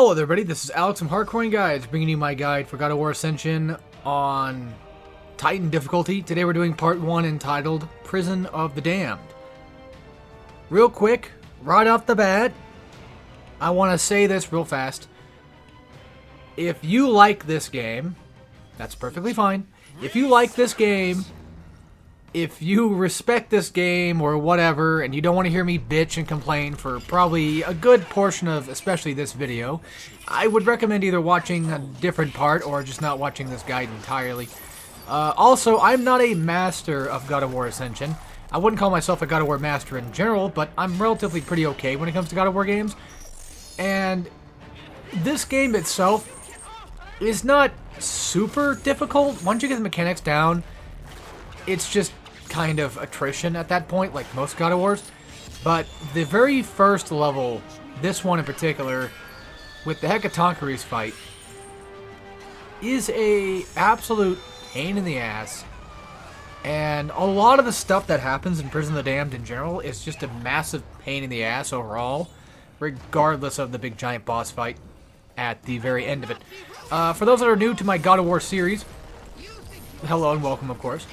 Hello there, everybody. This is Alex from Hardcoring Guides, bringing you my guide for God of War Ascension on Titan difficulty. Today we're doing part 1 entitled Prison of the Damned. Real quick, right off the bat, I want to say this real fast. If you like this game, that's perfectly fine. If you like this game, if you respect this game or whatever, and you don't want to hear me bitch and complain for probably a good portion of especially this video, I would recommend either watching a different part or just not watching this guide entirely. Also, I'm not a master of God of War Ascension. I wouldn't call myself a God of War master in general, but I'm relatively pretty okay when it comes to God of War games. And this game itself is not super difficult. Once you get the mechanics down, it's just kind of attrition at that point, like most God of Wars. But the very first level, this one in particular, with the Hecatoncheires fight, is a absolute pain in the ass. And a lot of the stuff that happens in Prison of the Damned in general is just a massive pain in the ass overall, regardless of the big giant boss fight at the very end of it. For those that are new to my God of War series, hello and welcome, of course.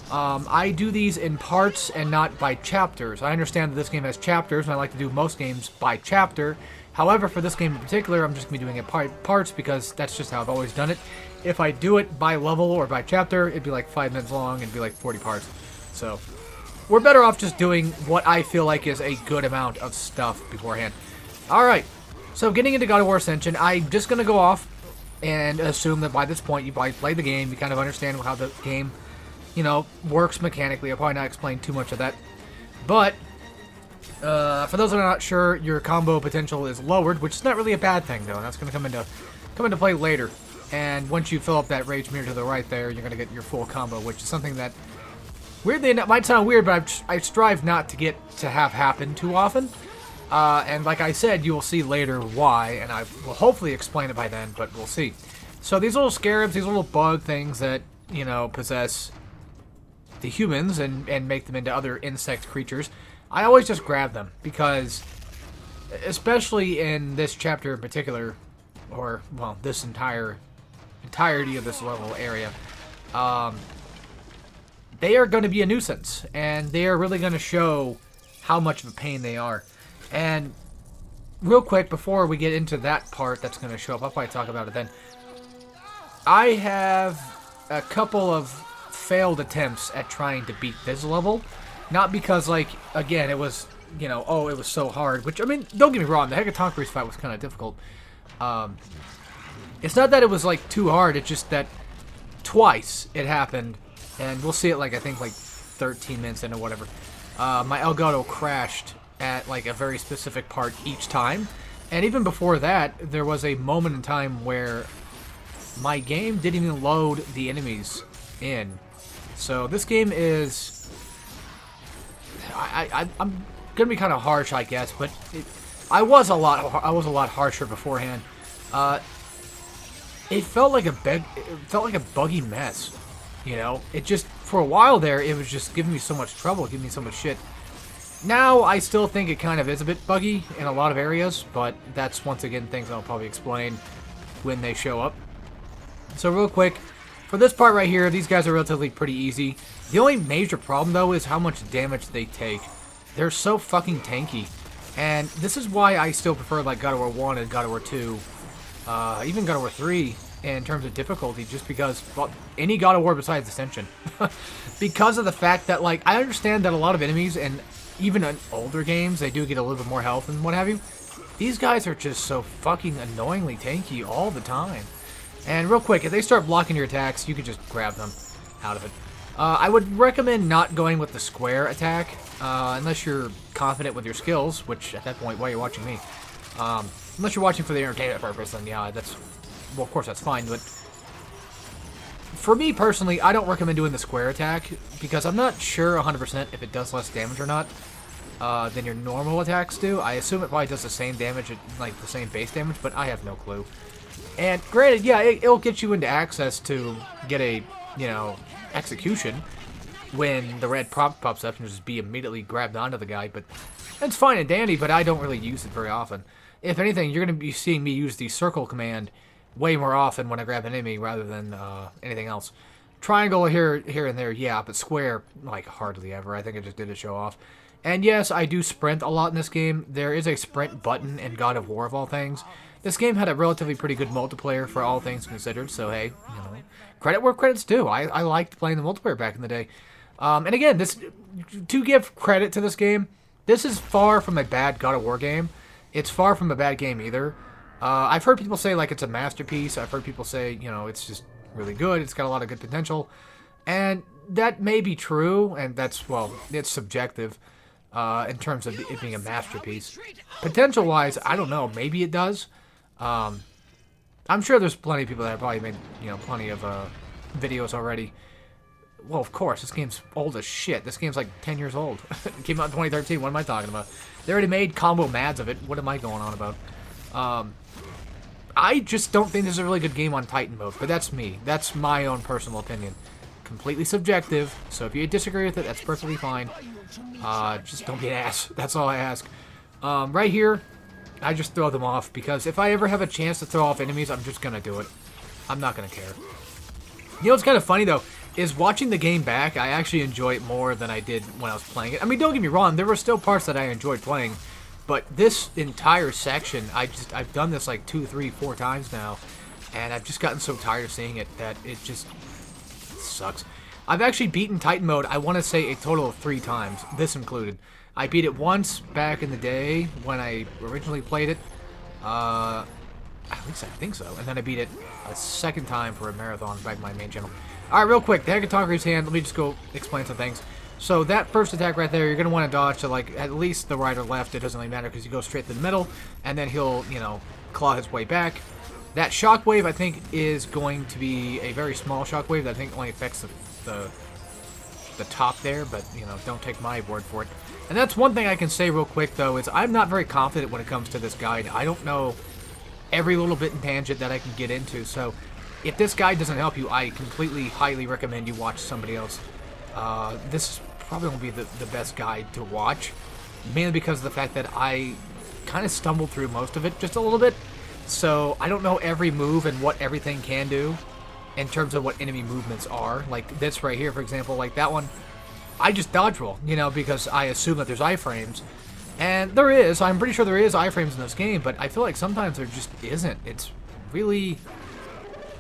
I do these in parts and not by chapters. I understand that this game has chapters, and I like to do most games by chapter. However, for this game in particular, I'm just going to be doing it by parts because that's just how I've always done it. If I do it by level or by chapter, it'd be like 5 minutes long and it'd be like 40 parts. So, we're better off just doing what I feel like is a good amount of stuff beforehand. Alright, so getting into God of War Ascension, I'm just going to go off and assume that by this point you've played the game, you kind of understand how the game, you know, works mechanically. I'll probably not explain too much of that. But, for those that are not sure, your combo potential is lowered, which is not really a bad thing, though. That's going to come into play later. And once you fill up that rage meter to the right there, you're going to get your full combo, which is something that, weirdly enough, might sound weird, but I strive not to get to have happen too often. And like I said, you will see later why, and I will hopefully explain it by then, but we'll see. So these little scarabs, these little bug things that, you know, possess the humans and make them into other insect creatures, I always just grab them because, especially in this chapter in particular, or, well, this entirety of this level area, they are going to be a nuisance, and they are really going to show how much of a pain they are. And real quick, before we get into that part that's going to show up, I'll probably talk about it then. I have a couple of failed attempts at trying to beat this level. Not because, like, again, it was, you know, oh, it was so hard. Which, I mean, don't get me wrong, the Hecatoncheires fight was kind of difficult. It's not that it was, like, too hard. It's just that twice it happened. And we'll see it, like, I think, like, 13 minutes in or whatever. My Elgato crashed at, like, a very specific part each time. And even before that, there was a moment in time where my game didn't even load the enemies in. So this game is, I'm gonna be kind of harsh, I guess, but I was a lot harsher beforehand. It felt like a buggy mess, you know. It just, for a while there, it was just giving me so much trouble, giving me so much shit. Now I still think it kind of is a bit buggy in a lot of areas, but that's once again things I'll probably explain when they show up. So real quick, for this part right here, these guys are relatively pretty easy. The only major problem, though, is how much damage they take. They're so fucking tanky. And this is why I still prefer, like, God of War 1 and God of War 2. Even God of War 3 in terms of difficulty, just because, well, any God of War besides Ascension. Because of the fact that, like, I understand that a lot of enemies, and even in older games, they do get a little bit more health and what have you. These guys are just so fucking annoyingly tanky all the time. And real quick, if they start blocking your attacks, you can just grab them out of it. I would recommend not going with the square attack, unless you're confident with your skills, which at that point, why are you watching me? Unless you're watching for the entertainment purpose, then yeah, that's, well, of course that's fine, but for me personally, I don't recommend doing the square attack, because I'm not sure 100% if it does less damage or not than your normal attacks do. I assume it probably does the same damage, like the same base damage, but I have no clue. And granted, yeah, it'll get you into access to get a, you know, execution when the red prompt pops up and just be immediately grabbed onto the guy, but it's fine and dandy, but I don't really use it very often. If anything, you're going to be seeing me use the circle command way more often when I grab an enemy rather than anything else. Triangle here and there, yeah, but square, like, hardly ever. I think I just did a show off. And yes, I do sprint a lot in this game. There is a sprint button in God of War, of all things. This game had a relatively pretty good multiplayer for all things considered, so hey, you know, credit where credit's due. I liked playing the multiplayer back in the day. And again, to give credit to this game, this is far from a bad God of War game. It's far from a bad game either. I've heard people say, like, it's a masterpiece. I've heard people say, you know, it's just really good. It's got a lot of good potential. And that may be true, and that's, well, it's subjective in terms of it being a masterpiece. Potential-wise, I don't know. Maybe it does. I'm sure there's plenty of people that have probably made, you know, plenty of videos already. Well, of course, this game's old as shit. This game's like 10 years old. It came out in 2013. What am I talking about? They already made combo mads of it. What am I going on about? I just don't think this is a really good game on Titan mode, but that's me. That's my own personal opinion. Completely subjective, so if you disagree with it, that's perfectly fine. Just don't be an ass. That's all I ask. Right here, I just throw them off, because if I ever have a chance to throw off enemies, I'm just gonna do it. I'm not gonna care. You know what's kind of funny, though, is watching the game back, I actually enjoy it more than I did when I was playing it. I mean, don't get me wrong, there were still parts that I enjoyed playing, but this entire section, I've done this like 2, 3, 4 times now, and I've just gotten so tired of seeing it that it just sucks. I've actually beaten Titan mode, I want to say, a total of 3 times, this included. I beat it once back in the day when I originally played it. At least I think so. And then I beat it a second time for a marathon back in my main channel. Alright, real quick, the Hecatonchires hand, let me just go explain some things. So that first attack right there, you're going to want to dodge to, like, at least the right or left. It doesn't really matter because you go straight to the middle, and then he'll, you know, claw his way back. That shockwave, I think, is going to be a very small shockwave that I think only affects the top there, but, you know, don't take my word for it. And that's one thing I can say real quick, though, is I'm not very confident when it comes to this guide. I don't know every little bit and tangent that I can get into, so if this guide doesn't help you, I completely, highly recommend you watch somebody else. This is probably going to be the best guide to watch, mainly because of the fact that I kind of stumbled through most of it just a little bit, so I don't know every move and what everything can do in terms of what enemy movements are. Like this right here, for example, like that one, I just dodge roll, you know, because I assume that there's iframes. And there is, I'm pretty sure there is iframes in this game, but I feel like sometimes there just isn't. It's really,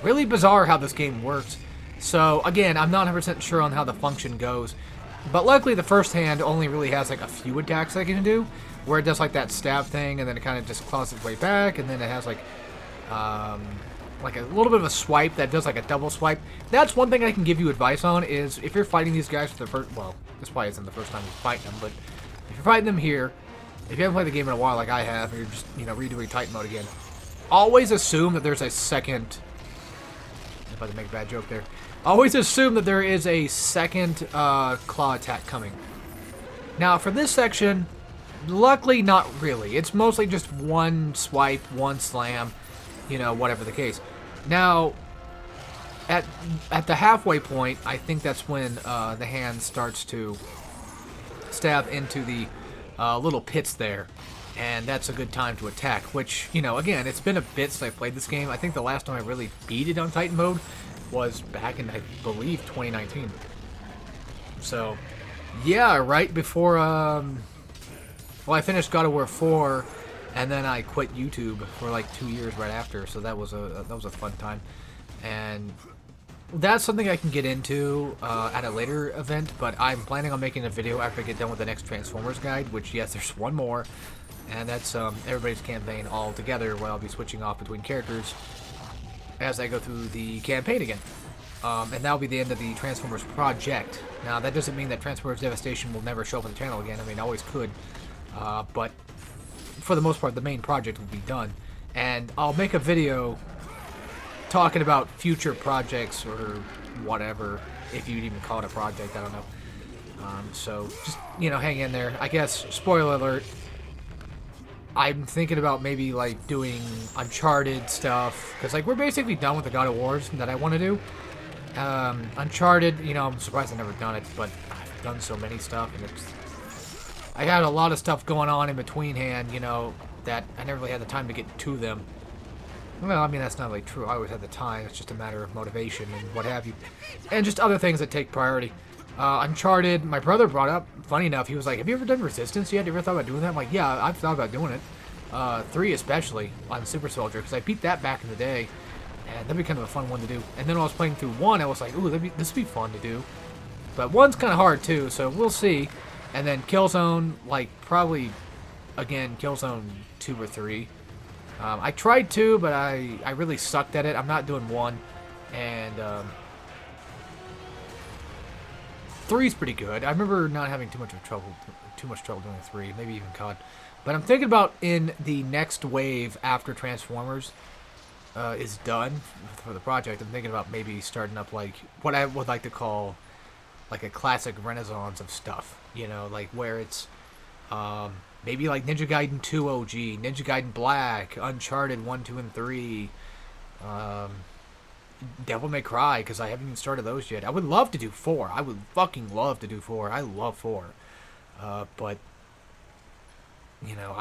really bizarre how this game works. So, again, I'm not 100% sure on how the function goes. But luckily, the first hand only really has, like, a few attacks I can do, where it does, like, that stab thing, and then it kind of just claws its way back, and then it has, like a little bit of a swipe that does, like, a double swipe. That's one thing I can give you advice on, is if you're fighting these guys for the first, well, this probably isn't the first time you're fighting them, but if you're fighting them here, if you haven't played the game in a while like I have, or you're just, you know, redoing Titan mode again, always assume that there's a second, if I can make a bad joke there, always assume that there is a second claw attack coming. Now, for this section, luckily not really. It's mostly just one swipe, one slam, you know, whatever the case. Now, at the halfway point, I think that's when the hand starts to stab into the little pits there, and that's a good time to attack, which, you know, again, it's been a bit since I played this game. I think the last time I really beat it on Titan mode was back in, I believe, 2019. So, yeah, right before, well, I finished God of War 4, and then I quit YouTube for like 2 years right after, so that was a fun time. And that's something I can get into at a later event, but I'm planning on making a video after I get done with the next Transformers guide, which, yes, there's one more, and that's everybody's campaign all together, where I'll be switching off between characters as I go through the campaign again. And that'll be the end of the Transformers project. Now, that doesn't mean that Transformers Devastation will never show up on the channel again. I mean, it always could, but for the most part, the main project will be done. And I'll make a video talking about future projects or whatever, if you'd even call it a project, I don't know. So just, you know, hang in there. I guess, spoiler alert, I'm thinking about maybe, like, doing Uncharted stuff, because, like, we're basically done with the God of Wars that I want to do. Uncharted, you know, I'm surprised I've never done it, but I've done so many stuff, and I had a lot of stuff going on in between hand, you know, that I never really had the time to get to them. Well, I mean, that's not really true. I always had the time. It's just a matter of motivation and what have you. And just other things that take priority. Uncharted, my brother brought up, funny enough, he was like, have you ever done Resistance yet? Have you ever thought about doing that? I'm like, yeah, I've thought about doing it. 3 especially, on Super Soldier, because I beat that back in the day. And that'd be kind of a fun one to do. And then when I was playing through 1, I was like, ooh, this would be fun to do. But 1's kind of hard, too, so we'll see. And then Killzone, like, probably, again, Killzone 2 or 3. I tried 2, but I really sucked at it. I'm not doing 1. And 3's pretty good. I remember not having too much trouble doing 3, maybe even COD. But I'm thinking about in the next wave after Transformers is done for the project, I'm thinking about maybe starting up like what I would like to call like a classic renaissance of stuff. You know, like where it's maybe like Ninja Gaiden 2 OG, Ninja Gaiden Black, Uncharted 1, 2, and 3, Devil May Cry, because I haven't even started those yet. I would love to do 4. I would fucking love to do 4. I love 4. But, you know,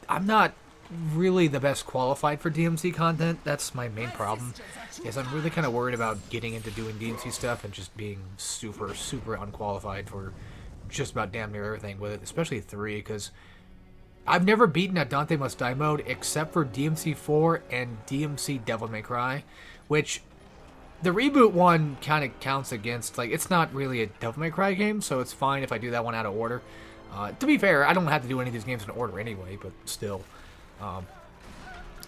I'm not really the best qualified for DMC content. That's my main problem, is I'm really kind of worried about getting into doing DMC stuff and just being super, super unqualified for just about damn near everything with it, especially 3, because I've never beaten a Dante Must Die mode except for DMC 4 and DMC Devil May Cry, which the reboot one kind of counts against, like, it's not really a Devil May Cry game, so it's fine if I do that one out of order. To be fair, I don't have to do any of these games in order anyway, but still.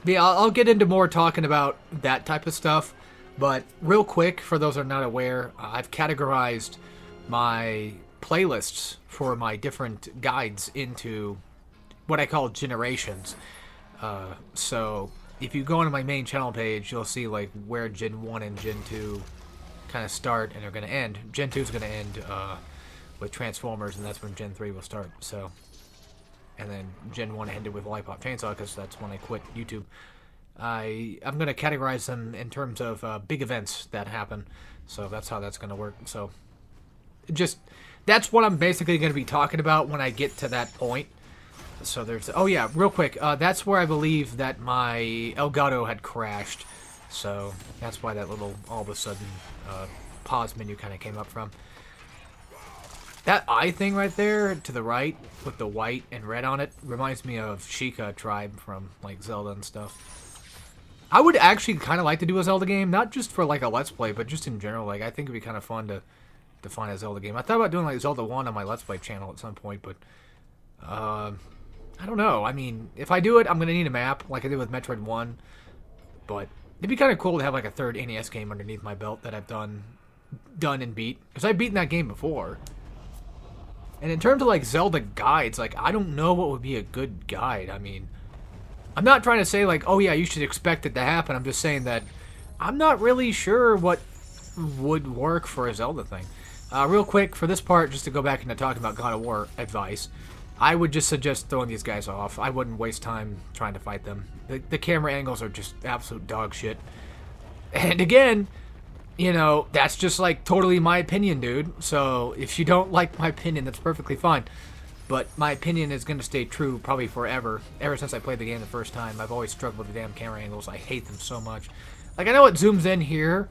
Yeah, I'll get into more talking about that type of stuff, but real quick, for those who are not aware, I've categorized my playlists for my different guides into what I call generations. So if you go onto my main channel page, you'll see like where Gen 1 and Gen 2 kind of start and are going to end. Gen 2 is going to end with Transformers, and that's when Gen 3 will start. So, and then Gen 1 ended with Lollipop Chainsaw because that's when I quit YouTube. I'm going to categorize them in terms of big events that happen. So that's how that's going to work. So just, that's what I'm basically going to be talking about when I get to that point. So there's, oh yeah, real quick, that's where I believe that my Elgato had crashed. So that's why that little, all of a sudden, pause menu kind of came up from. That eye thing right there to the right with the white and red on it reminds me of Sheikah tribe from like Zelda and stuff. I would actually kind of like to do a Zelda game, not just for like a Let's Play, but just in general. Like I think it'd be kind of fun to find a Zelda game. I thought about doing like Zelda 1 on my Let's Play channel at some point, but I don't know. I mean, if I do it, I'm going to need a map like I did with Metroid 1, but it'd be kind of cool to have like a third NES game underneath my belt that I've done and beat, because I've beaten that game before. And in terms of like Zelda guides, like I don't know what would be a good guide. I mean, I'm not trying to say like, oh yeah, you should expect it to happen. I'm just saying that I'm not really sure what would work for a Zelda thing. Real quick, for this part, just to go back into talking about God of War advice, I would just suggest throwing these guys off. I wouldn't waste time trying to fight them. The camera angles are just absolute dog shit. And again, you know, that's just like totally my opinion, dude. So if you don't like my opinion, that's perfectly fine. But my opinion is going to stay true probably forever. Ever since I played the game the first time, I've always struggled with the damn camera angles. I hate them so much. Like, I know it zooms in here,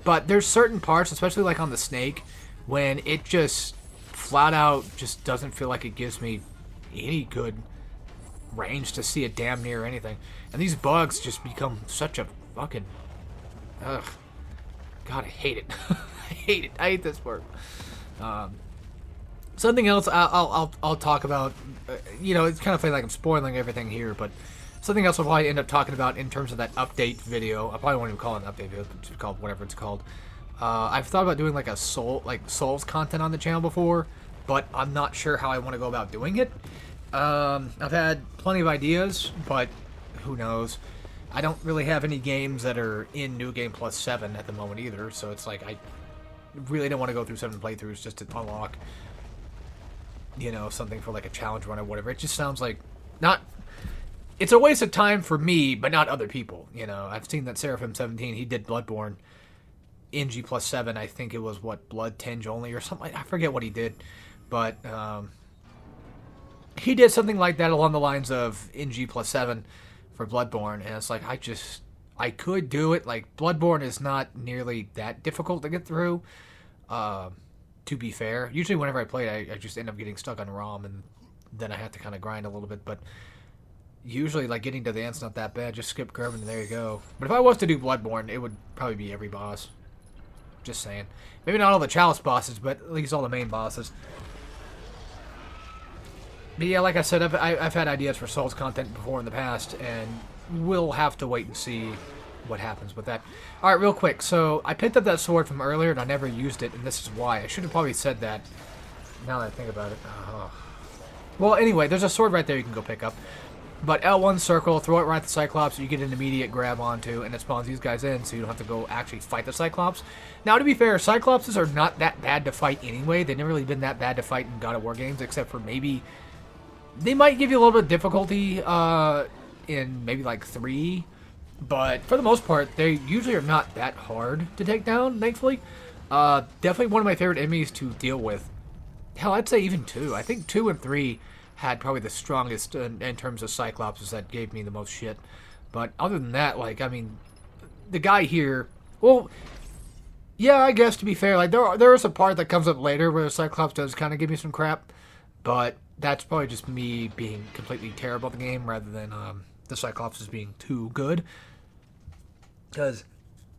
but there's certain parts, especially like on the snake, when it just flat out just doesn't feel like it gives me any good range to see it damn near anything. And these bugs just become such a fucking... Ugh. God, I hate it. I hate it. I hate this part. Something else I'll talk about. You know, it's kind of funny, like I'm spoiling everything here, but something else I'll probably end up talking about in terms of that update video. I probably won't even call it an update video. It's called whatever it's called. I've thought about doing like a Souls content on the channel before, but I'm not sure how I want to go about doing it. I've had plenty of ideas, but who knows. I don't really have any games that are in New Game Plus 7 at the moment either, so it's like I really don't want to go through 7 playthroughs just to unlock, you know, something for like a challenge run or whatever. It just sounds like not... It's a waste of time for me, but not other people, you know. I've seen that Seraphim17, he did Bloodborne in G Plus 7. I think it was, what, Blood Tinge only or something. I forget what he did, but he did something like that along the lines of NG plus 7 for Bloodborne, and it's like, I could do it. Like, Bloodborne is not nearly that difficult to get through, to be fair. Usually whenever I play it, I just end up getting stuck on ROM, and then I have to kind of grind a little bit, but usually, like, getting to the end's not that bad. Just skip Grub and there you go. But if I was to do Bloodborne, it would probably be every boss. Just saying. Maybe not all the Chalice bosses, but at least all the main bosses. But yeah, like I said, I've had ideas for Souls content before in the past, and we'll have to wait and see what happens with that. Alright, real quick. So, I picked up that sword from earlier, and I never used it, and this is why. I should have probably said that, now that I think about it. Oh. Well, anyway, there's a sword right there you can go pick up. But L1 circle, throw it right at the Cyclops, you get an immediate grab onto, and it spawns these guys in, so you don't have to go actually fight the Cyclops. Now, to be fair, Cyclopses are not that bad to fight anyway. They've never really been that bad to fight in God of War games, except for maybe... They might give you a little bit of difficulty in maybe like 3, but for the most part, they usually are not that hard to take down, thankfully. Definitely one of my favorite enemies to deal with. Hell, I'd say even 2. I think 2 and 3... had probably the strongest in terms of Cyclopses that gave me the most shit. But other than that, like, I mean, the guy here, well, yeah, I guess to be fair, like, there is a part that comes up later where the Cyclops does kind of give me some crap, but that's probably just me being completely terrible at the game rather than the Cyclopses being too good. Because,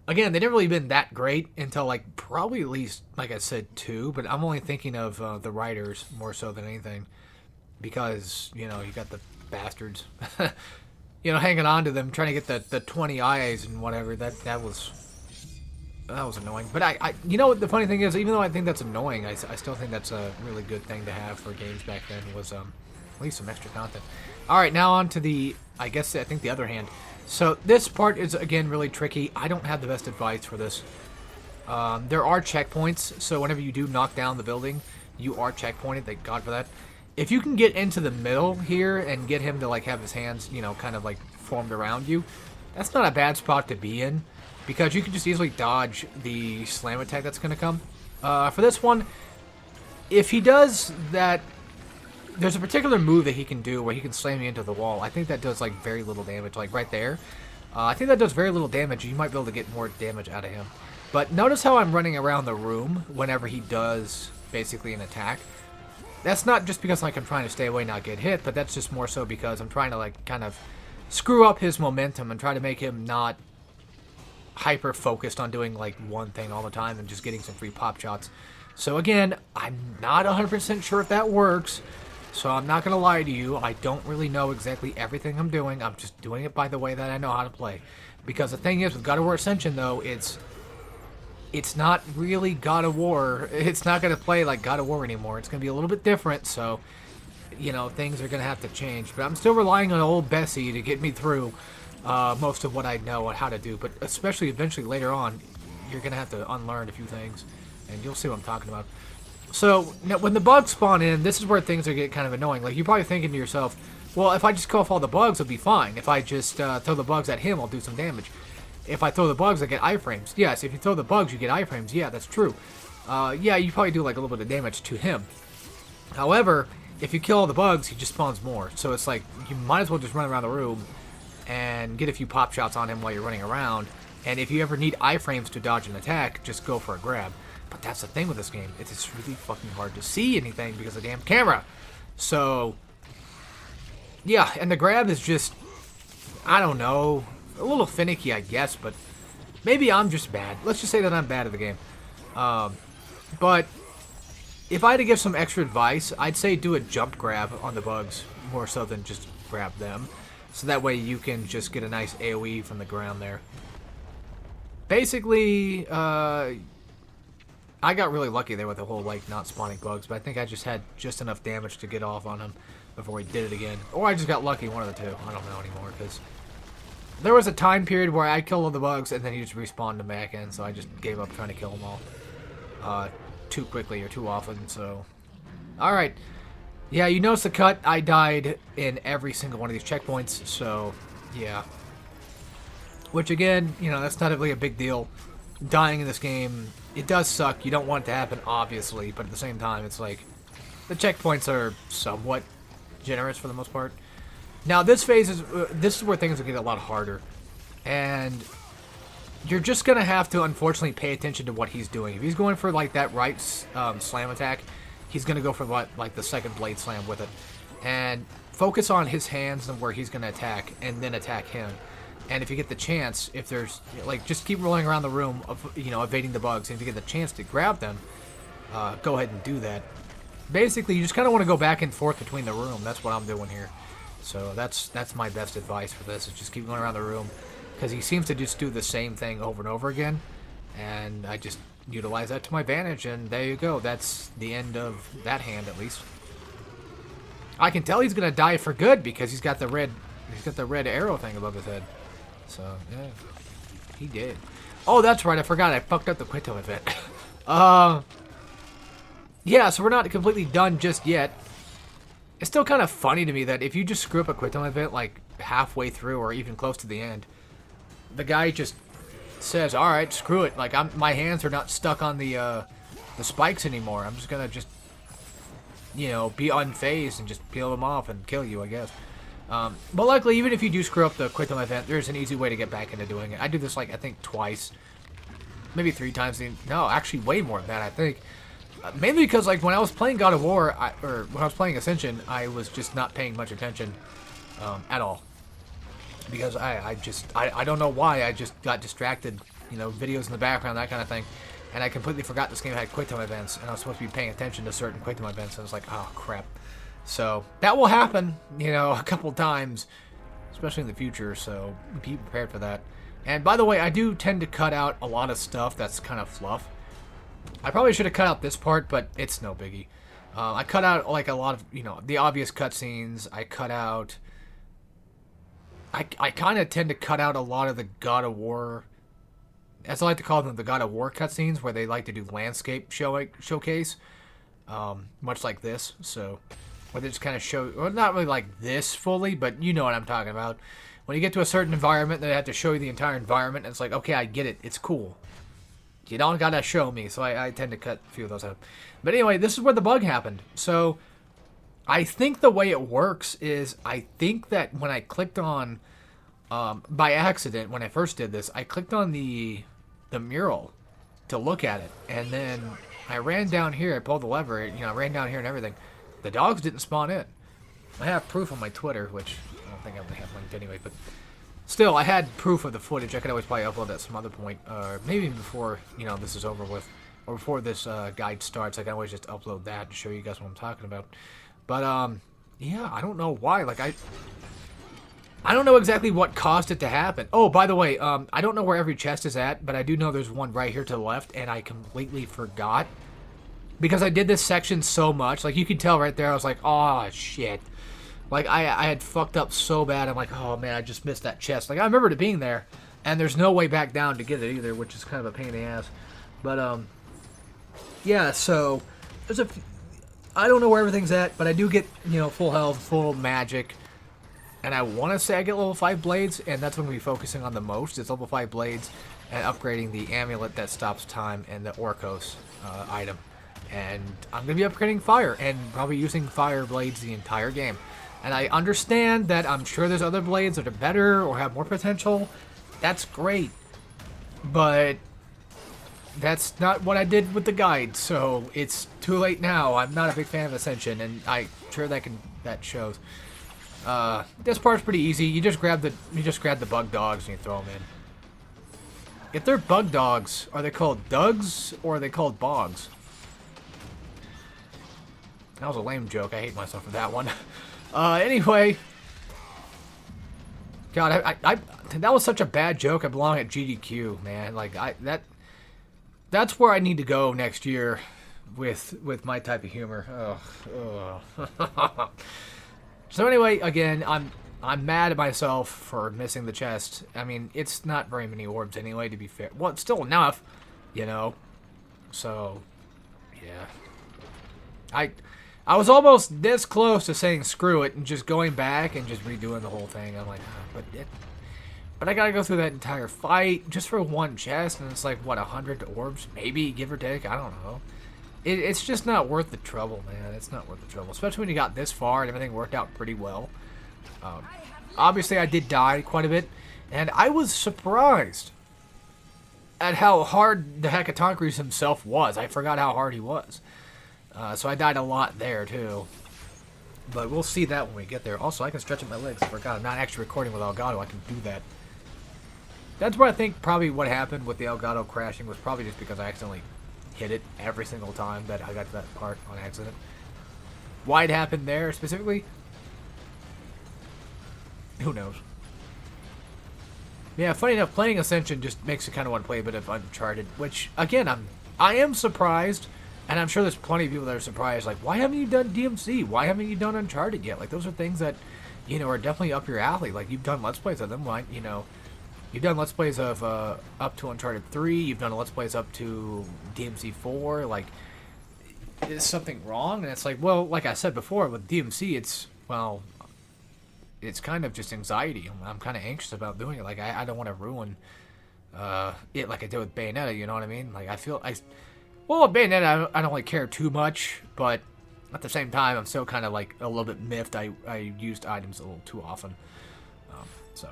again, they never really been that great until, like, probably at least, like I said, 2, but I'm only thinking of the writers more so than anything. Because, you know, you got the bastards, you know, hanging on to them, trying to get the 20 eyes and whatever. That was annoying. But I you know what the funny thing is, even though I think that's annoying, I still think that's a really good thing to have for games back then, was at least some extra content. Alright, now on to the, I think the other hand. So this part is, again, really tricky. I don't have the best advice for this. There are checkpoints, so whenever you do knock down the building, you are checkpointed. Thank God for that. If you can get into the middle here and get him to, like, have his hands, you know, kind of, like, formed around you, that's not a bad spot to be in, because you can just easily dodge the slam attack that's going to come. For this one, if he does that, there's a particular move that he can do where he can slam you into the wall. I think that does, like, very little damage, like, right there. I think that does very little damage. You might be able to get more damage out of him. But notice how I'm running around the room whenever he does, basically, an attack. That's not just because, like, I'm trying to stay away and not get hit, but that's just more so because I'm trying to, like, kind of screw up his momentum and try to make him not hyper-focused on doing, like, one thing all the time and just getting some free pop shots. So, again, I'm not 100% sure if that works, so I'm not going to lie to you. I don't really know exactly everything I'm doing. I'm just doing it by the way that I know how to play. Because the thing is, with God of War Ascension, though, it's not really God of War. It's not going to play like God of War anymore. It's going to be a little bit different, so, you know, things are going to have to change. But I'm still relying on old Bessie to get me through most of what I know and how to do. But especially eventually later on, you're going to have to unlearn a few things, and you'll see what I'm talking about. So, now, when the bugs spawn in, this is where things are getting kind of annoying. Like, you're probably thinking to yourself, well, if I just kill off all the bugs, it'll be fine. If I just throw the bugs at him, I'll do some damage. If I throw the bugs, I get iframes. Yes, if you throw the bugs, you get iframes. Yeah, that's true. Yeah, you probably do like a little bit of damage to him. However, if you kill all the bugs, he just spawns more. So it's like, you might as well just run around the room and get a few pop shots on him while you're running around. And if you ever need iframes to dodge an attack, just go for a grab. But that's the thing with this game. It's really fucking hard to see anything because of the damn camera. So, yeah, and the grab is just, I don't know, a little finicky, I guess, but maybe I'm just bad. Let's just say that I'm bad at the game. But if I had to give some extra advice, I'd say do a jump grab on the bugs more so than just grab them. So that way you can just get a nice AoE from the ground there. Basically, I got really lucky there with the whole, like, not spawning bugs, but I think I just had just enough damage to get off on him before he did it again. Or I just got lucky, one of the two. I don't know anymore, because there was a time period where I killed all the bugs, and then he just respawned them back in, so I just gave up trying to kill them all too quickly or too often, so. Alright. Yeah, you notice the cut. I died in every single one of these checkpoints, so, yeah. Which, again, you know, that's not really a big deal. Dying in this game, it does suck. You don't want it to happen, obviously, but at the same time, it's like, the checkpoints are somewhat generous for the most part. Now this phase is this is where things will get a lot harder, and you're just gonna have to unfortunately pay attention to what he's doing. If he's going for like that right slam attack, he's gonna go for like the second blade slam with it, and focus on his hands and where he's gonna attack, and then attack him. And if you get the chance, if there's like, just keep rolling around the room, evading the bugs. And if you get the chance to grab them, go ahead and do that. Basically, you just kind of want to go back and forth between the room. That's what I'm doing here. So that's my best advice for this, is just keep going around the room, because he seems to just do the same thing over and over again, and I just utilize that to my advantage, and there you go. That's the end of that hand, at least. I can tell he's gonna die for good because he's got the red arrow thing above his head. So yeah, he did. Oh, that's right. I forgot. I fucked up the Quito event. Yeah. So we're not completely done just yet. It's still kind of funny to me that if you just screw up a Quito event like halfway through or even close to the end, the guy just says, "All right, screw it. Like my hands are not stuck on the spikes anymore. I'm just gonna just be unfazed and just peel them off and kill you, I guess." But luckily, even if you do screw up the Quito event, there's an easy way to get back into doing it. I do this like I think twice, maybe 3 times. No, actually way more than that, I think. Mainly because like when I was playing God of War, or when I was playing Ascension, I was just not paying much attention at all. Because I don't know why, I just got distracted, videos in the background, that kind of thing. And I completely forgot this game had quick time events, and I was supposed to be paying attention to certain quick time events, and I was like, oh crap. So that will happen, a couple times, especially in the future, so be prepared for that. And by the way, I do tend to cut out a lot of stuff that's kind of fluff. I probably should have cut out this part, but it's no biggie. I cut out like a lot of, the obvious cutscenes. I cut out... I kind of tend to cut out a lot of the God of War, as I like to call them, the God of War cutscenes, where they like to do landscape showcase, much like this. So, where they just kind of show, well, not really like this fully, but you know what I'm talking about. When you get to a certain environment, they have to show you the entire environment, and it's like, okay, I get it, it's cool. You don't gotta show me, so I tend to cut a few of those out. But anyway, this is where the bug happened. So, I think the way it works is, I think that when I clicked on, by accident, when I first did this, I clicked on the mural to look at it, and then I ran down here, I pulled the lever, I ran down here and everything. The dogs didn't spawn in. I have proof on my Twitter, which I don't think I'm gonna have linked anyway, but still, I had proof of the footage. I could always probably upload that at some other point, or maybe even before, this is over with, or before this guide starts. I can always just upload that and show you guys what I'm talking about. But, yeah, I don't know why. Like, I don't know exactly what caused it to happen. Oh, by the way, I don't know where every chest is at, but I do know there's one right here to the left, and I completely forgot. Because I did this section so much. Like, you can tell right there, I was like, oh, shit. Like, I had fucked up so bad. I'm like, oh, man, I just missed that chest. Like, I remembered it being there, and there's no way back down to get it either, which is kind of a pain in the ass. But, yeah, so, there's a... I don't know where everything's at, but I do get, full health, full magic. And I want to say I get level 5 blades, and that's what I'm going to be focusing on the most, is level 5 blades and upgrading the amulet that stops time and the Orcos item. And I'm going to be upgrading fire, and probably using fire blades the entire game. And I understand that I'm sure there's other blades that are better or have more potential. That's great. But that's not what I did with the guide, so it's too late now. I'm not a big fan of Ascension, and I'm sure that shows. This part's pretty easy. You just grab the bug dogs and you throw them in. If they're bug dogs, are they called Dugs or are they called Bogs? That was a lame joke. I hate myself for that one. Anyway, God, that was such a bad joke. I belong at GDQ, man. Like that's where I need to go next year with my type of humor. Ugh. So anyway, again, I'm mad at myself for missing the chest. I mean, it's not very many orbs anyway, to be fair. Well, it's still enough, So, yeah. I was almost this close to saying screw it and just going back and just redoing the whole thing. I'm like, but I gotta go through that entire fight just for one chest, and it's like, what, 100 orbs? Maybe, give or take, I don't know. It's just not worth the trouble, man. It's not worth the trouble, especially when you got this far and everything worked out pretty well. Obviously, I did die quite a bit, and I was surprised at how hard the Hecatoncres himself was. I forgot how hard he was. So I died a lot there, too. But we'll see that when we get there. Also, I can stretch up my legs. I forgot I'm not actually recording with Elgato. I can do that. That's where I think probably what happened with the Elgato crashing was probably just because I accidentally hit it every single time that I got to that part on accident. Why it happened there specifically? Who knows? Yeah, funny enough, playing Ascension just makes you kind of want to play a bit of Uncharted, which, again, I am surprised. And I'm sure there's plenty of people that are surprised, like, why haven't you done DMC? Why haven't you done Uncharted yet? Like, those are things that, you know, are definitely up your alley. Like, you've done Let's Plays of them. Like, you know, you've done Let's Plays of up to Uncharted 3. You've done Let's Plays up to DMC 4. Like, is something wrong? And it's like, well, like I said before, with DMC, it's, well, it's kind of just anxiety. I'm kind of anxious about doing it. Like, I don't want to ruin it like I did with Bayonetta, you know what I mean? Like, well, with Bayonetta, I don't really care too much, but at the same time, I'm still kind of like a little bit miffed. I used items a little too often, so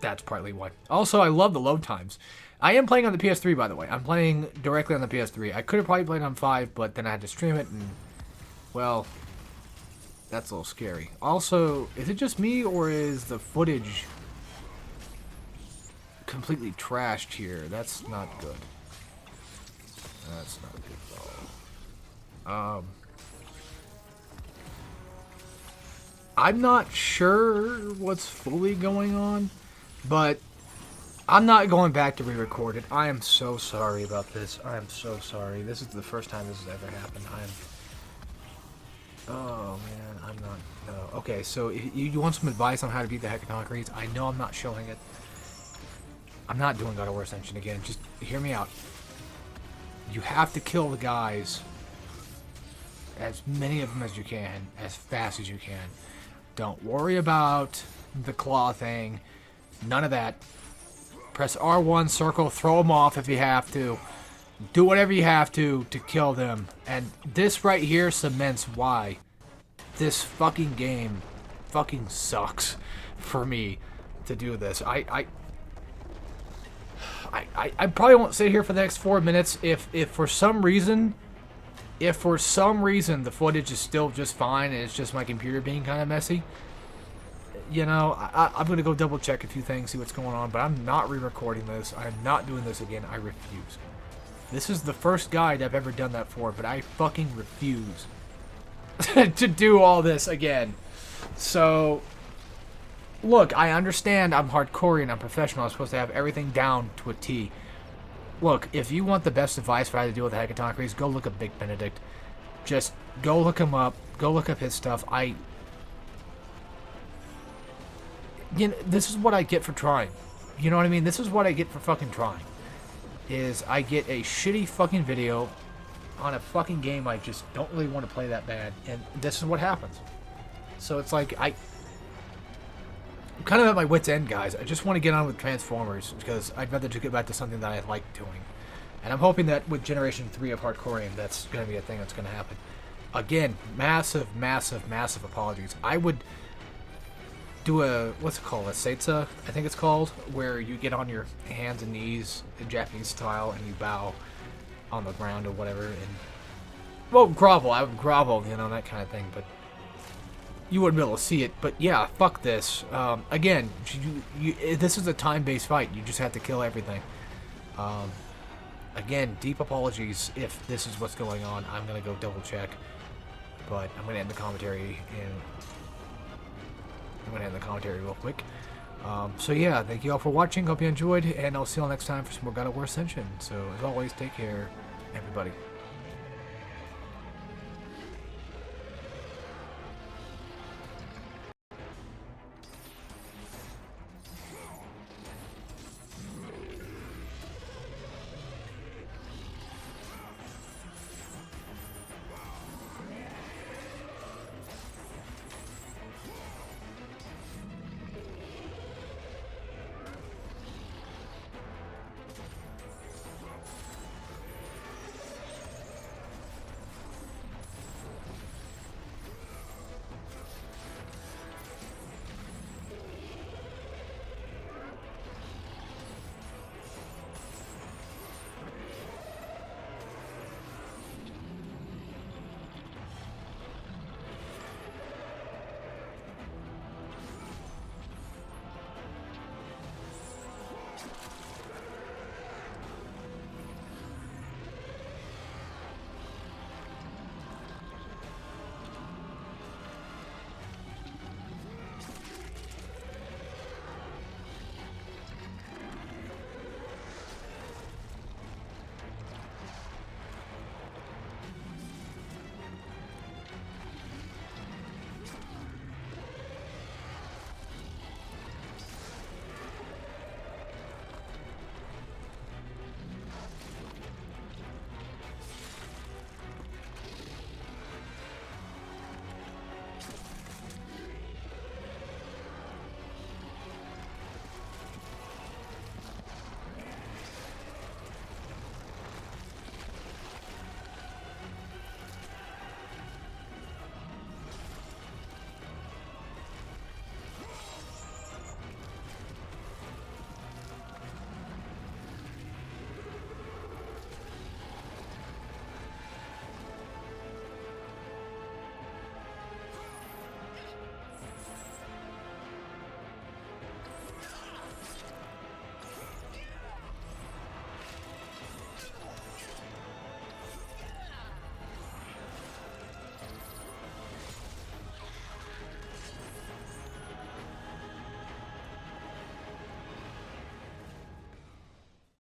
that's partly why. Also, I love the load times. I am playing on the PS3, by the way. I'm playing directly on the PS3. I could have probably played on 5, but then I had to stream it, and, well, that's a little scary. Also, is it just me, or is the footage completely trashed here? That's not good. That's not good at all. I'm not sure what's fully going on, but I'm not going back to re-record it. I am so sorry about this. I am so sorry. This is the first time this has ever happened. Oh, man, I'm not... No. Okay, so you want some advice on how to beat the Hecatoncres? I know I'm not showing it. I'm not doing God of War Ascension again. Just hear me out. You have to kill the guys, as many of them as you can, as fast as you can. Don't worry about the claw thing. None of that. Press R1, circle, throw them off if you have to. Do whatever you have to kill them. And this right here cements why this fucking game fucking sucks for me to do this. I probably won't sit here for the next 4 minutes if for some reason the footage is still just fine and it's just my computer being kind of messy. You know, I'm going to go double check a few things, see what's going on, but I'm not re-recording this. I'm not doing this again. I refuse. This is the first guide I've ever done that for, but I fucking refuse to do all this again. So... Look, I understand I'm hardcore and I'm professional. I'm supposed to have everything down to a T. Look, if you want the best advice for how to deal with the Hecatoncres, go look up Big Benedict. Just go look him up. Go look up his stuff. You know, this is what I get for trying. You know what I mean? This is what I get for fucking trying. Is I get a shitty fucking video on a fucking game I just don't really want to play that bad. And this is what happens. So it's like, I'm kind of at my wit's end, guys. I just want to get on with Transformers because I'd rather just get back to something that I like doing. And I'm hoping that with Generation 3 of Hardcorean, that's going to be a thing that's going to happen. Again, massive, massive, massive apologies. I would do a, what's it called, a seitza, I think it's called, where you get on your hands and knees in Japanese style and you bow on the ground or whatever. And, well, grovel. I would grovel, you know, that kind of thing, but you wouldn't be able to see it. But yeah, fuck this. Again, this is a time-based fight. You just have to kill everything. Again, deep apologies if this is what's going on. I'm going to go double check. But I'm going to end the commentary real quick. So yeah, thank you all for watching. Hope you enjoyed, and I'll see you all next time for some more God of War Ascension. So as always, take care, everybody.